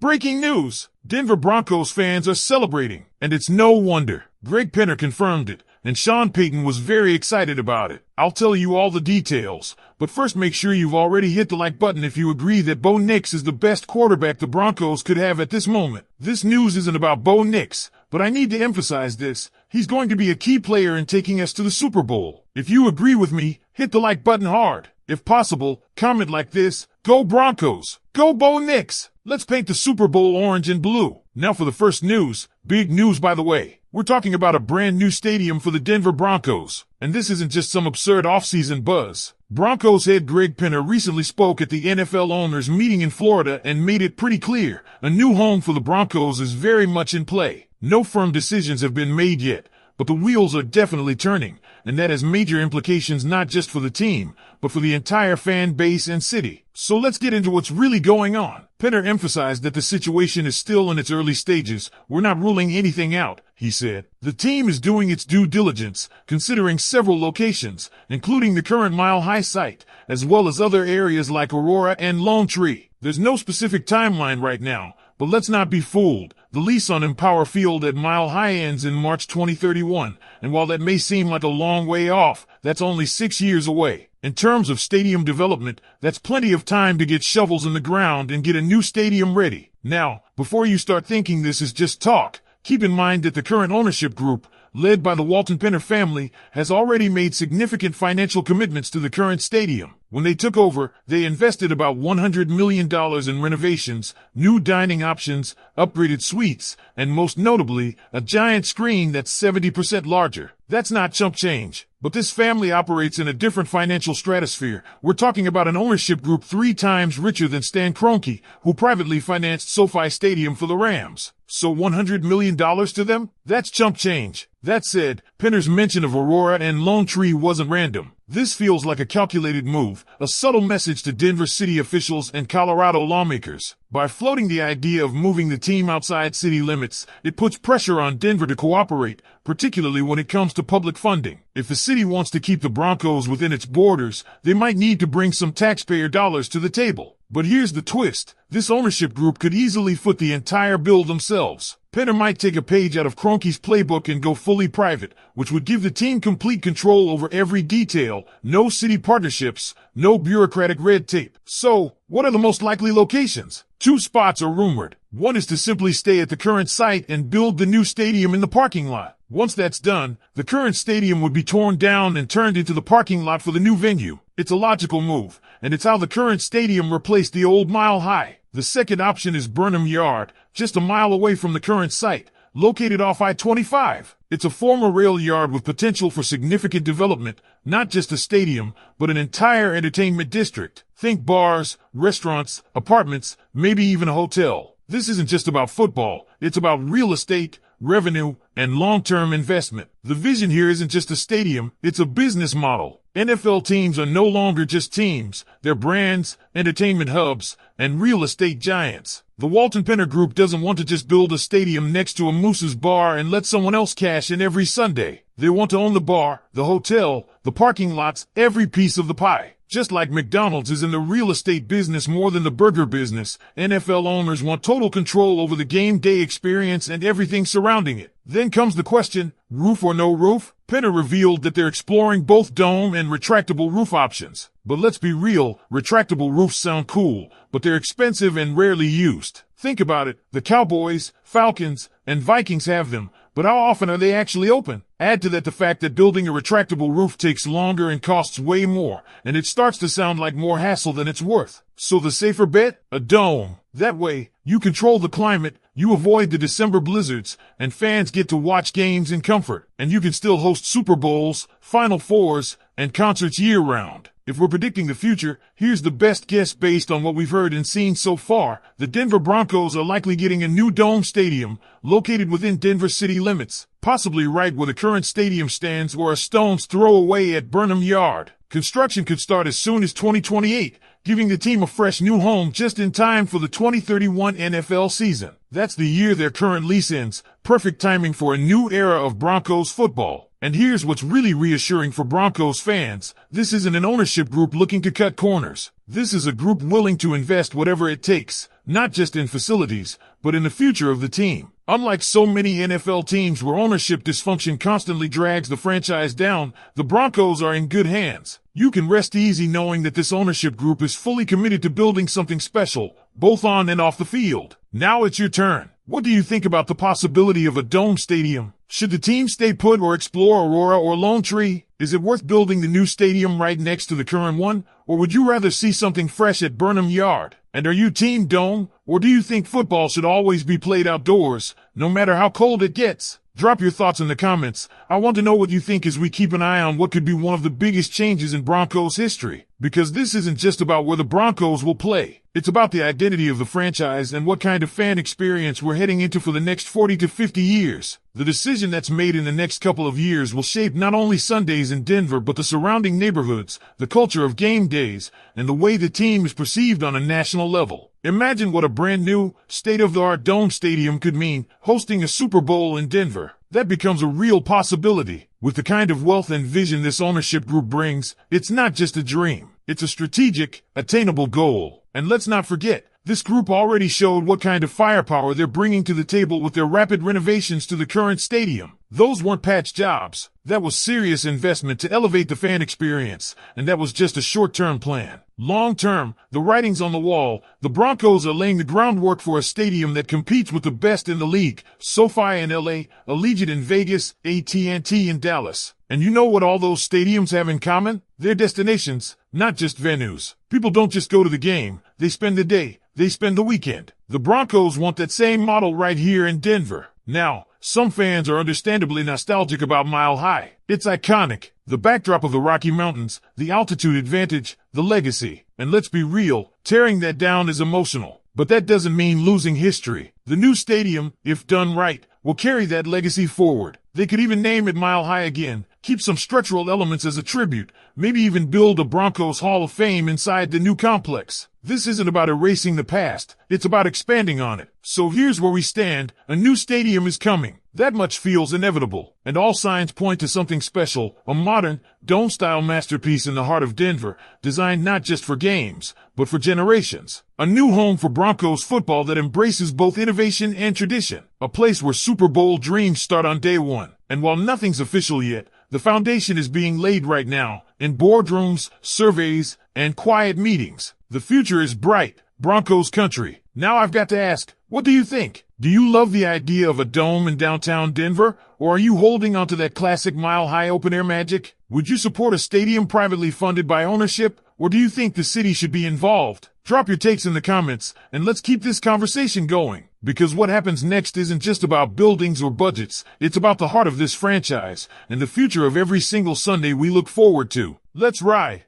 Breaking news! Denver Broncos fans are celebrating, and it's no wonder. Greg Penner confirmed it, and Sean Payton was very excited about it. I'll tell you all the details, but first make sure you've already hit the like button if you agree that Bo Nix is the best quarterback the Broncos could have at this moment. This news isn't about Bo Nix, but I need to emphasize this. He's going to be a key player in taking us to the Super Bowl. If you agree with me, hit the like button hard. If possible, comment like this: Go Broncos! Go Bo Nix! Let's paint the Super Bowl orange and blue. Now for the first news. Big news, by the way. We're talking about a brand new stadium for the Denver Broncos. And this isn't just some absurd offseason buzz. Broncos head Greg Penner recently spoke at the NFL owners meeting in Florida and made it pretty clear. A new home for the Broncos is very much in play. No firm decisions have been made yet, but the wheels are definitely turning, and that has major implications not just for the team, but for the entire fan base and city. So let's get into what's really going on. Penner emphasized that the situation is still in its early stages. We're not ruling anything out, he said. The team is doing its due diligence, considering several locations, including the current Mile High site, as well as other areas like Aurora and Lone Tree. There's no specific timeline right now, but let's not be fooled. The lease on Empower Field at Mile High ends in March 2031, and while that may seem like a long way off, that's only 6 years away. In terms of stadium development, that's plenty of time to get shovels in the ground and get a new stadium ready. Now, before you start thinking this is just talk, keep in mind that the current ownership group, led by the Walton Penner family, has already made significant financial commitments to the current stadium. When they took over, they invested about $100 million in renovations, new dining options, upgraded suites, and most notably, a giant screen that's 70% larger. That's not chump change. But this family operates in a different financial stratosphere. We're talking about an ownership group 3 times richer than Stan Kroenke, who privately financed SoFi Stadium for the Rams. So $100 million to them? That's chump change. That said, Penner's mention of Aurora and Lone Tree wasn't random. This feels like a calculated move, a subtle message to Denver city officials and Colorado lawmakers. By floating the idea of moving the team outside city limits, it puts pressure on Denver to cooperate, particularly when it comes to public funding. If the city wants to keep the Broncos within its borders, they might need to bring some taxpayer dollars to the table. But here's the twist. This ownership group could easily foot the entire bill themselves. Penner might take a page out of Kroenke's playbook and go fully private, which would give the team complete control over every detail, no city partnerships, no bureaucratic red tape. So, what are the most likely locations? 2 spots are rumored. One is to simply stay at the current site and build the new stadium in the parking lot. Once that's done, the current stadium would be torn down and turned into the parking lot for the new venue. It's a logical move, and it's how the current stadium replaced the old Mile High. The second option is Burnham Yard, just a mile away from the current site, located off I-25. It's a former rail yard with potential for significant development, not just a stadium, but an entire entertainment district. Think bars, restaurants, apartments, maybe even a hotel. This isn't just about football, it's about real estate, revenue, and long-term investment. The vision here isn't just a stadium, it's a business model. NFL teams are no longer just teams, they're brands, entertainment hubs, and real estate giants. The Walton Penner Group doesn't want to just build a stadium next to a Moose's bar and let someone else cash in every Sunday. They want to own the bar, the hotel, the parking lots, every piece of the pie. Just like McDonald's is in the real estate business more than the burger business, NFL owners want total control over the game day experience and everything surrounding it. Then comes the question, roof or no roof? Penner revealed that they're exploring both dome and retractable roof options. But let's be real, retractable roofs sound cool, but they're expensive and rarely used. Think about it, the Cowboys, Falcons, and Vikings have them, but how often are they actually open? Add to that the fact that building a retractable roof takes longer and costs way more, and it starts to sound like more hassle than it's worth. So the safer bet? A dome. That way, you control the climate, you avoid the December blizzards, and fans get to watch games in comfort. And you can still host Super Bowls, Final Fours, and concerts year-round. If we're predicting the future, here's the best guess based on what we've heard and seen so far. The Denver Broncos are likely getting a new dome stadium, located within Denver city limits, possibly right where the current stadium stands or a stone's throw away at Burnham Yard. Construction could start as soon as 2028, giving the team a fresh new home just in time for the 2031 NFL season. That's the year their current lease ends, perfect timing for a new era of Broncos football. And here's what's really reassuring for Broncos fans. This isn't an ownership group looking to cut corners. This is a group willing to invest whatever it takes, not just in facilities, but in the future of the team. Unlike so many NFL teams where ownership dysfunction constantly drags the franchise down, the Broncos are in good hands. You can rest easy knowing that this ownership group is fully committed to building something special, both on and off the field. Now it's your turn. What do you think about the possibility of a dome stadium? Should the team stay put or explore Aurora or Lone Tree? Is it worth building the new stadium right next to the current one? Or would you rather see something fresh at Burnham Yard? And are you team dome? Or do you think football should always be played outdoors, no matter how cold it gets? Drop your thoughts in the comments. I want to know what you think as we keep an eye on what could be one of the biggest changes in Broncos history. Because this isn't just about where the Broncos will play. It's about the identity of the franchise and what kind of fan experience we're heading into for the next 40 to 50 years. The decision that's made in the next couple of years will shape not only Sundays in Denver but the surrounding neighborhoods, the culture of game days, and the way the team is perceived on a national level. Imagine what a brand new, state-of-the-art dome stadium could mean, hosting a Super Bowl in Denver. That becomes a real possibility. With the kind of wealth and vision this ownership group brings, it's not just a dream. It's a strategic, attainable goal. And let's not forget, this group already showed what kind of firepower they're bringing to the table with their rapid renovations to the current stadium. Those weren't patch jobs. That was serious investment to elevate the fan experience, and that was just a short-term plan. Long-term, the writing's on the wall. The Broncos are laying the groundwork for a stadium that competes with the best in the league. SoFi in LA, Allegiant in Vegas, AT&T in Dallas. And you know what all those stadiums have in common? They're destinations, not just venues. People don't just go to the game, they spend the day, they spend the weekend. The Broncos want that same model right here in Denver. Now, some fans are understandably nostalgic about Mile High. It's iconic. The backdrop of the Rocky Mountains, the altitude advantage, the legacy. And let's be real, tearing that down is emotional. But that doesn't mean losing history. The new stadium, if done right, will carry that legacy forward. They could even name it Mile High again, keep some structural elements as a tribute, maybe even build a Broncos Hall of Fame inside the new complex. This isn't about erasing the past, it's about expanding on it. So here's where we stand, a new stadium is coming. That much feels inevitable, and all signs point to something special, a modern, dome-style masterpiece in the heart of Denver, designed not just for games, but for generations. A new home for Broncos football that embraces both innovation and tradition. A place where Super Bowl dreams start on day one. And while nothing's official yet, the foundation is being laid right now, in boardrooms, surveys, and quiet meetings. The future is bright, Broncos country. Now I've got to ask, what do you think? Do you love the idea of a dome in downtown Denver? Or are you holding onto that classic mile-high open-air magic? Would you support a stadium privately funded by ownership? Or do you think the city should be involved? Drop your takes in the comments, and let's keep this conversation going. Because what happens next isn't just about buildings or budgets, it's about the heart of this franchise, and the future of every single Sunday we look forward to. Let's ride!